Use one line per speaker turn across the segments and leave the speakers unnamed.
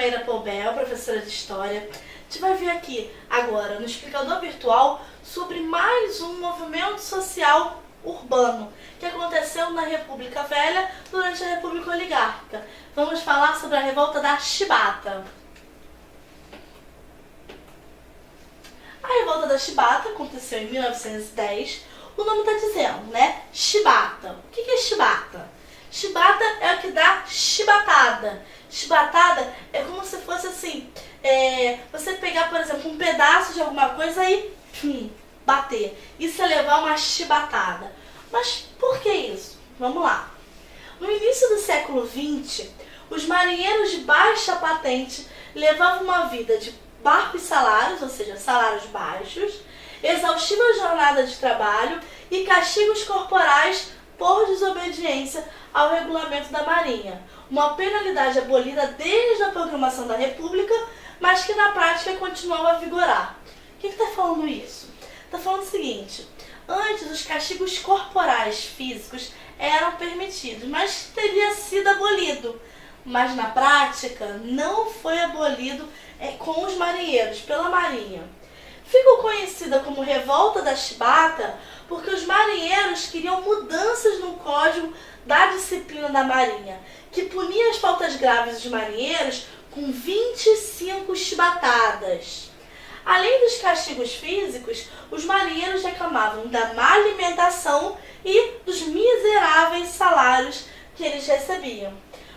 Maíra Poubel, professora de História. A gente vai ver aqui agora no explicador virtual sobre mais um movimento social urbano que aconteceu na República Velha durante a República Oligárquica. Vamos falar sobre a revolta da Chibata. A revolta da Chibata aconteceu em 1910. O nome está dizendo, né? Chibata. O que é chibata? Chibata é o que dá chibatada. Chibatada é como se fosse assim, você pegar, por exemplo, um pedaço de alguma coisa e bater. Isso é levar uma chibatada. Mas por que isso? Vamos lá. No início do século XX, os marinheiros de baixa patente levavam uma vida de barcos salários, ou seja, salários baixos, exaustiva jornada de trabalho e castigos corporais por desobediência ao regulamento da Marinha. Uma penalidade abolida desde a proclamação da República, mas que na prática continuava a vigorar. Quem está falando isso? Está falando o seguinte: antes os castigos corporais físicos eram permitidos, mas teria sido abolido. Mas na prática não foi abolido com os marinheiros, pela Marinha. Ficou conhecida como Revolta da Chibata porque os marinheiros queriam mudanças no Código da Disciplina da Marinha, que punia as faltas graves dos marinheiros com 25 chibatadas. Além dos castigos físicos, os marinheiros reclamavam da má alimentação e dos miseráveis salários que eles recebiam.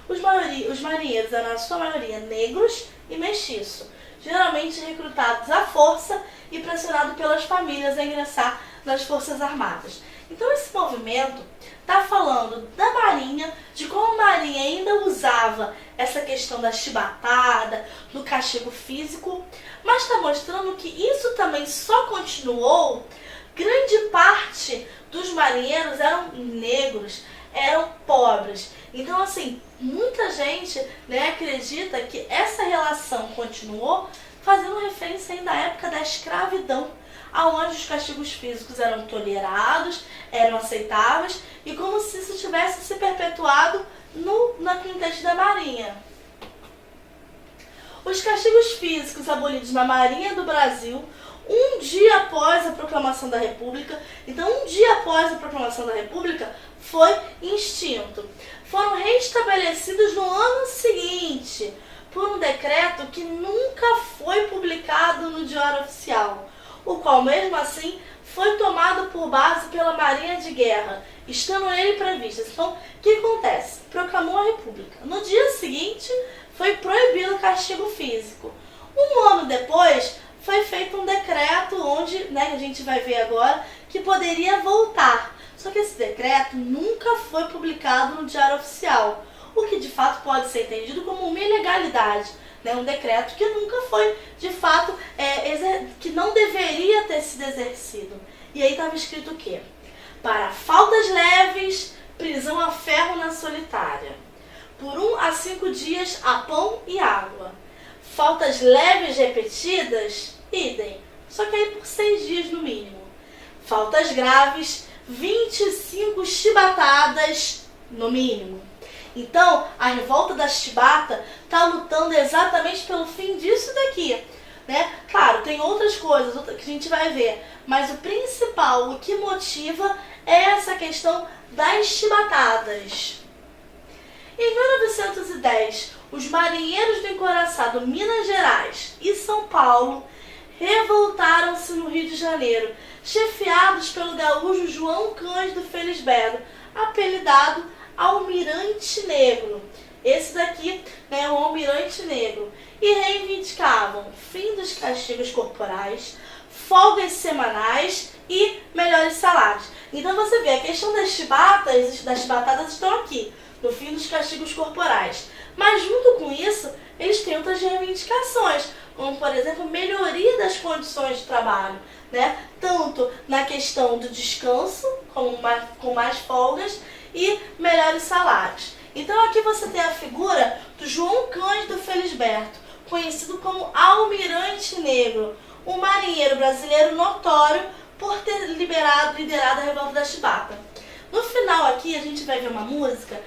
Os marinheiros eram, na sua maioria, negros e mestiços, geralmente recrutados à força e pressionados pelas famílias a ingressar nas Forças Armadas. Então esse movimento está falando da Marinha, de como a Marinha ainda usava essa questão da chibatada, do castigo físico, mas está mostrando que isso também só continuou. Grande parte dos marinheiros eram negros, eram pobres. Então, assim, muita gente, acredita que essa relação continuou, fazendo referência ainda à época da escravidão, aonde os castigos físicos eram tolerados, eram aceitáveis, e como se isso tivesse se perpetuado na contexto da Marinha. Os castigos físicos abolidos na Marinha do Brasil, um dia após a proclamação da República, foi extinto. Foram restabelecidos no ano seguinte, por um decreto que nunca foi publicado no Diário Oficial, o qual, mesmo assim, foi tomado por base pela Marinha de Guerra, estando ele previsto. Então, o que acontece? Proclamou a República. No dia seguinte, foi proibido o castigo físico. Um ano depois, foi feito um decreto onde, a gente vai ver agora, que poderia voltar. Só que esse decreto nunca foi publicado no Diário Oficial, o que de fato pode ser entendido como uma ilegalidade. Um decreto que nunca foi, de fato, que não deveria ter sido exercido. E aí estava escrito o quê? Para faltas leves, prisão a ferro na solitária. Por 1 a 5 dias, a pão e água. Faltas leves repetidas, idem. Só que aí por 6 dias no mínimo. Faltas graves, 25 chibatadas no mínimo. Então, a revolta da Chibata está lutando exatamente pelo fim disso daqui. Claro, tem outras coisas que a gente vai ver, mas o principal, o que motiva, é essa questão das chibatadas. Em 1910, os marinheiros do encouraçado Minas Gerais e São Paulo revoltaram-se no Rio de Janeiro, chefiados pelo gaúcho João Cândido Felisberto, apelidado Almirante Negro. Esse daqui é o Almirante Negro. E reivindicavam fim dos castigos corporais, folgas semanais e melhores salários. Então você vê, a questão das chibatadas estão aqui, no fim dos castigos corporais. Mas junto com isso, eles têm outras reivindicações, como por exemplo, melhoria das condições de trabalho, tanto na questão do descanso, com mais folgas, e melhores salários. Então aqui você tem a figura do João Cândido Felisberto, conhecido como Almirante Negro, um marinheiro brasileiro notório por ter liderado a revolta da Chibata. No final aqui a gente vai ver uma música,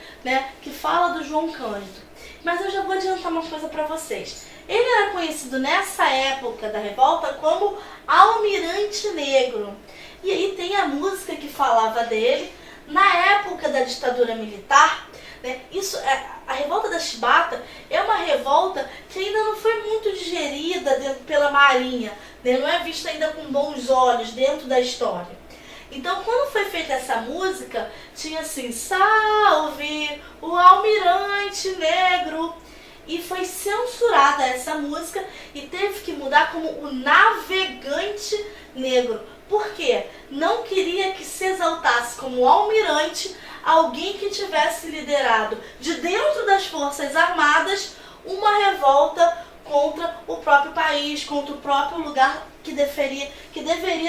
que fala do João Cândido. Mas eu já vou adiantar uma coisa para vocês. Ele era conhecido nessa época da revolta como Almirante Negro. E aí tem a música que falava dele na época da ditadura militar. Né? A revolta da Chibata é uma revolta que ainda não foi muito digerida pela Marinha, né? Não é vista ainda com bons olhos dentro da história. Então, quando foi feita essa música, tinha assim, salve o Almirante Negro. E foi censurada essa música e teve que mudar como o Navegante Negro. Por quê? Não queria que se exaltasse como almirante alguém que tivesse liderado de dentro das Forças Armadas uma revolta contra o próprio país, contra o próprio lugar que deveria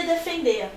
defender.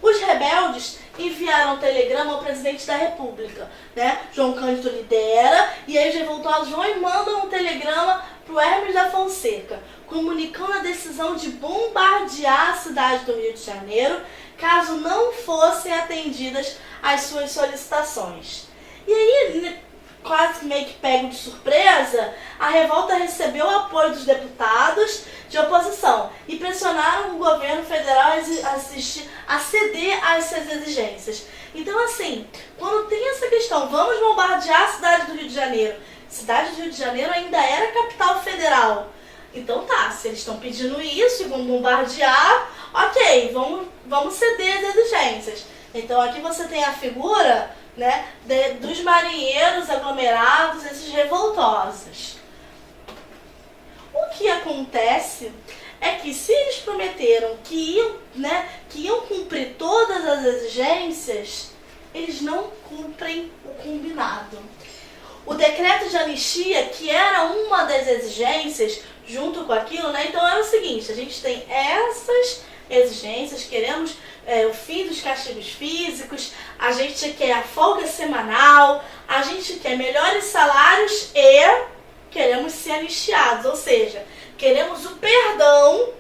Os rebeldes enviaram um telegrama ao presidente da República, né? João Cândido lidera, e aí os revoltados vão e mandam um telegrama para o Hermes da Fonseca, comunicando a decisão de bombardear a cidade do Rio de Janeiro, caso não fossem atendidas as suas solicitações. E aí, quase que pego de surpresa, a revolta recebeu o apoio dos deputados de oposição e pressionaram o governo federal a ceder às suas exigências. Então, assim, quando tem essa questão, vamos bombardear a cidade do Rio de Janeiro. Cidade do Rio de Janeiro ainda era capital federal. Então tá, se eles estão pedindo isso e vão bombardear, ok, vamos ceder às exigências. Então aqui você tem a figura, né, dos marinheiros aglomerados, esses revoltosos. O que acontece é que se eles prometeram que iam cumprir todas as exigências, eles não cumprem o combinado. O decreto de anistia, que era uma das exigências, junto com aquilo, né? Então era o seguinte, a gente tem essas exigências, queremos o fim dos castigos físicos, a gente quer a folga semanal, a gente quer melhores salários e queremos ser anistiados, ou seja, queremos o perdão.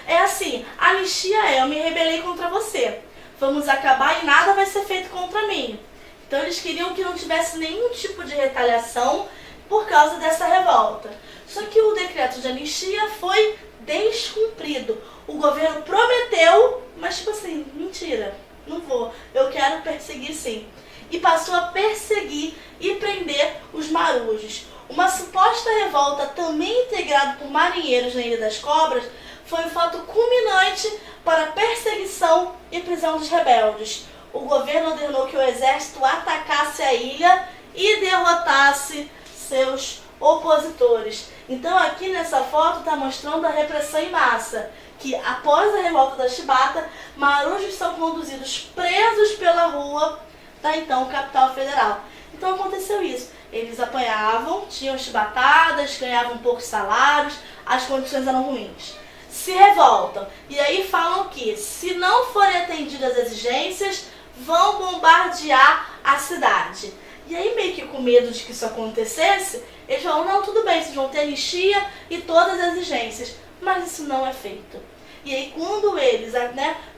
É assim, a anistia eu me rebelei contra você, vamos acabar e nada vai ser feito contra mim. Então eles queriam que não tivesse nenhum tipo de retaliação por causa dessa revolta. Só que o decreto de anistia foi descumprido. O governo prometeu, mas tipo assim, mentira, não vou, eu quero perseguir sim. E passou a perseguir e prender os marujos. Uma suposta revolta, também integrada por marinheiros na Ilha das Cobras, foi o fato culminante para a perseguição e prisão dos rebeldes. O governo ordenou que o exército atacasse a ilha e derrotasse seus opositores. Então aqui nessa foto está mostrando a repressão em massa, que após a revolta da Chibata, marujos são conduzidos presos pela rua da então capital federal. Então aconteceu isso. Eles apanhavam, tinham chibatadas, ganhavam poucos salários, as condições eram ruins. Se revoltam e aí falam que, se não forem atendidas as exigências, vão bombardear a cidade. E aí, meio que com medo de que isso acontecesse, eles falam, não, tudo bem, vocês vão ter anistia e todas as exigências. Mas isso não é feito. E aí, quando eles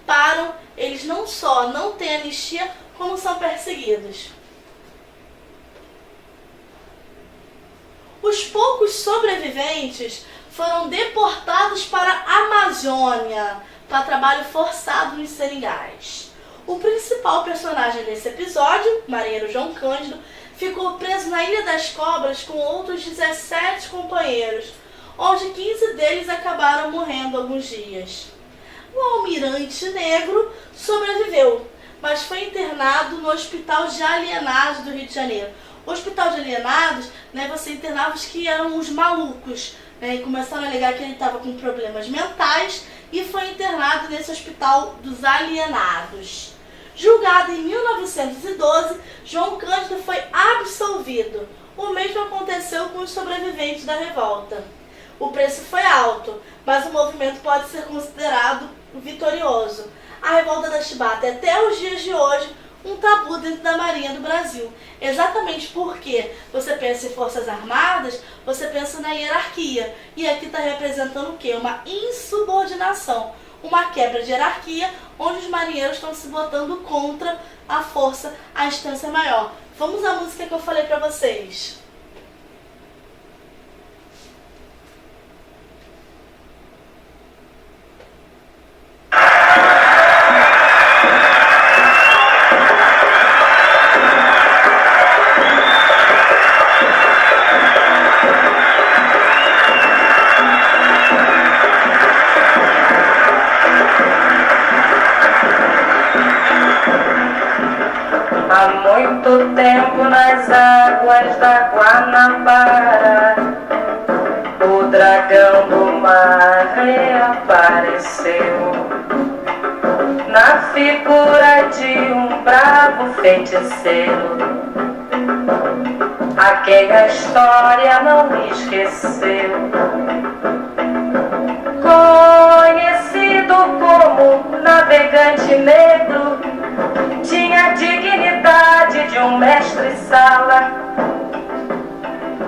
param, eles não só não têm anistia, como são perseguidos. Os poucos sobreviventes foram deportados para a Amazônia, para trabalho forçado nos seringais. O principal personagem desse episódio, marinheiro João Cândido, ficou preso na Ilha das Cobras com outros 17 companheiros, onde 15 deles acabaram morrendo alguns dias. O Almirante Negro sobreviveu, mas foi internado no Hospital de Alienados do Rio de Janeiro. O Hospital de Alienados, você internava os que eram os malucos, e começaram a alegar que ele estava com problemas mentais e foi internado nesse Hospital dos Alienados. Julgado em 1912, João Cândido foi absolvido. O mesmo aconteceu com os sobreviventes da revolta. O preço foi alto, mas o movimento pode ser considerado vitorioso. A revolta da Chibata é até os dias de hoje um tabu dentro da Marinha do Brasil. Exatamente porque você pensa em Forças Armadas, você pensa na hierarquia. E aqui está representando o quê? Uma insubordinação. uma quebra de hierarquia, onde os marinheiros estão se botando contra a força, a instância maior. Vamos à música que eu falei para vocês.
Há muito tempo nas águas da Guanabara, o dragão do mar reapareceu na figura de um bravo feiticeiro, a quem a história não esqueceu. Conhecido como navegante negro, tinha a dignidade de um mestre-sala,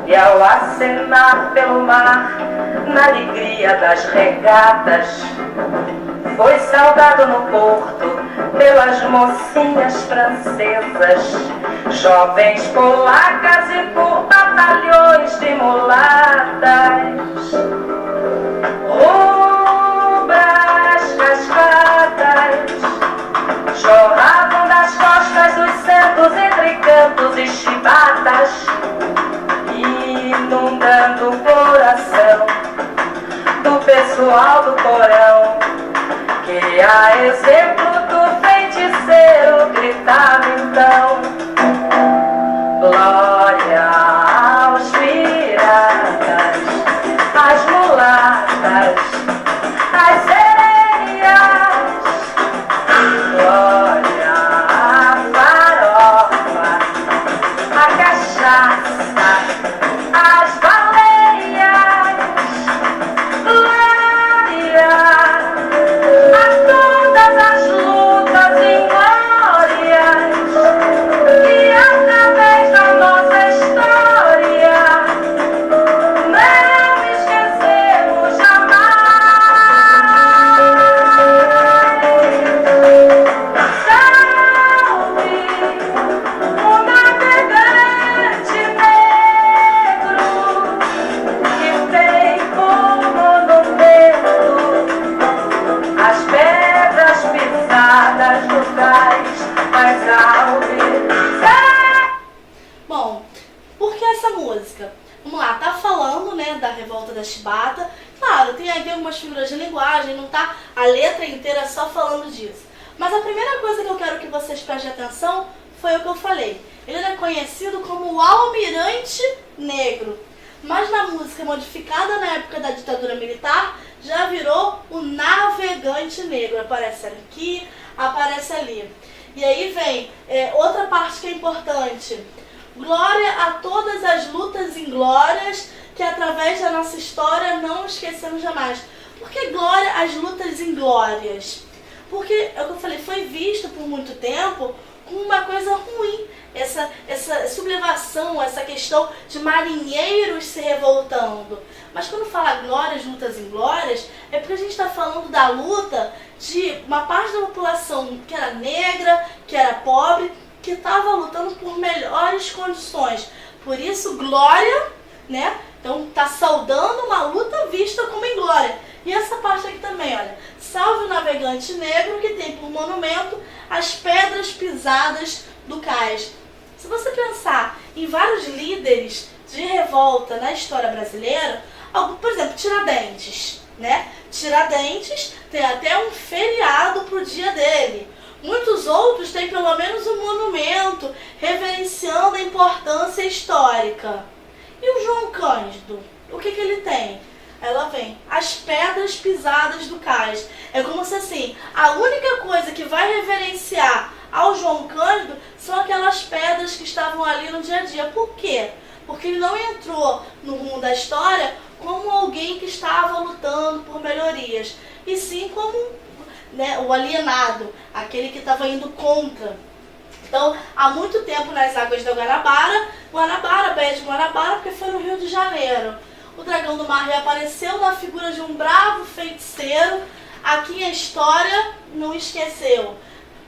e ao acenar pelo mar, na alegria das regatas, foi saudado no porto pelas mocinhas francesas, jovens polacas e por batalhões de mulatas. Rubras cascatas jorravam das costas dos santos entre cantos e chibatas, inundando o coração do pessoal do porão, que a exemplo do feiticeiro gritava então: glória aos piratas, às mulatas, às sereias, glória à farofa, à cachaça, às baleias, glória a todas as lutas inglórias, e através da nossa história não esquecemos jamais. Salve o navegante negro que tem como monumento as pedras pisadas do cais mais alto.
Bom, por que essa música? Vamos lá, tá falando, né, da revolta da chibata. Claro, tem aí algumas figuras de linguagem, não tá a letra inteira só falando disso. Mas a primeira coisa que eu quero que vocês prestem atenção foi o que eu falei. Ele era conhecido como o Almirante Negro, mas na música modificada na época da ditadura militar já virou o Navegante Negro. Aparece aqui, aparece ali. E aí vem outra parte que é importante. Glória a todas as lutas inglórias que através da nossa história não esquecemos jamais. Por que glória às lutas inglórias? Porque, é o que eu falei, foi visto por muito tempo como uma coisa ruim. Essa sublevação, essa questão de marinheiros se revoltando. Mas quando fala glória às lutas inglórias, é porque a gente está falando da luta de uma parte da população que era negra, que era pobre, que estava lutando por melhores condições. Por isso, glória, né? Então, está saudando uma luta vista como inglória. E essa parte aqui também, olha. Salve o navegante negro que tem por monumento as pedras pisadas do cais. Se você pensar em vários líderes de revolta na história brasileira, por exemplo, Tiradentes, né? Tiradentes tem até um feriado pro dia dele. Muitos outros têm pelo menos um monumento reverenciando a importância histórica. E o João Cândido, o que ele tem? Ela vem, as pedras pisadas do cais. É como se assim, a única coisa que vai reverenciar ao João Cândido são aquelas pedras que estavam ali no dia a dia. Por quê? Porque ele não entrou no rumo da história como alguém que estava lutando por melhorias, e sim como, né, o alienado, aquele que estava indo contra. Então, há muito tempo nas águas da Guanabara, Baía de Guanabara, porque foi no Rio de Janeiro, o dragão do mar reapareceu na figura de um bravo feiticeiro, aqui a história não esqueceu.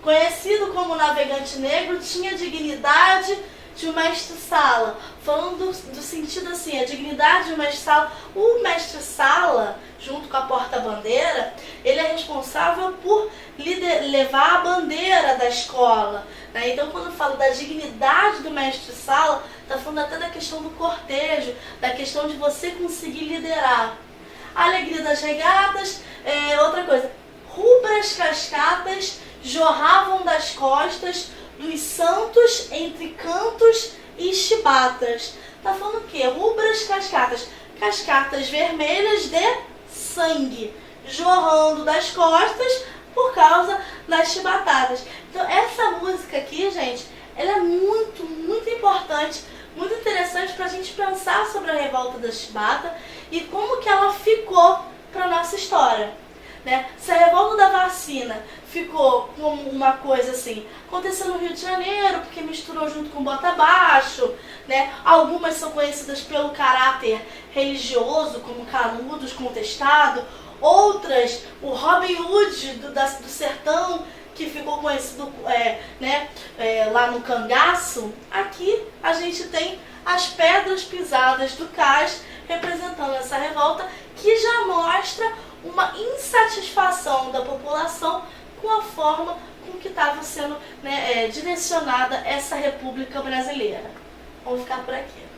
Conhecido como navegante negro, tinha dignidade de um mestre-sala. Falando do sentido assim, a dignidade de um mestre-sala. O mestre-sala, junto com a porta-bandeira, ele é responsável por levar a bandeira da escola, né? Então, quando eu falo da dignidade do mestre-sala, está falando até da questão do cortejo, da questão de você conseguir liderar. A alegria das regatas, outra coisa, rubras cascatas jorravam das costas dos santos entre cantos e chibatas. Tá falando o quê? Rubras cascatas, cascatas vermelhas de sangue, jorrando das costas por causa das chibatadas. Então essa música aqui, gente, ela é muito, muito importante, muito interessante para a gente pensar sobre a revolta da chibata e como que ela ficou para nossa história, né? Se a revolta da vacina ficou como uma coisa assim, aconteceu no Rio de Janeiro, porque misturou junto com Bota Abaixo, né? Algumas são conhecidas pelo caráter religioso, como Canudos, Contestado. Outras, o Robin Hood do sertão, que ficou conhecido lá no Cangaço. Aqui a gente tem as pedras pisadas do cais, representando essa revolta, que já mostra uma insatisfação da população com a forma com que estava sendo direcionada essa República Brasileira. Vamos ficar por aqui.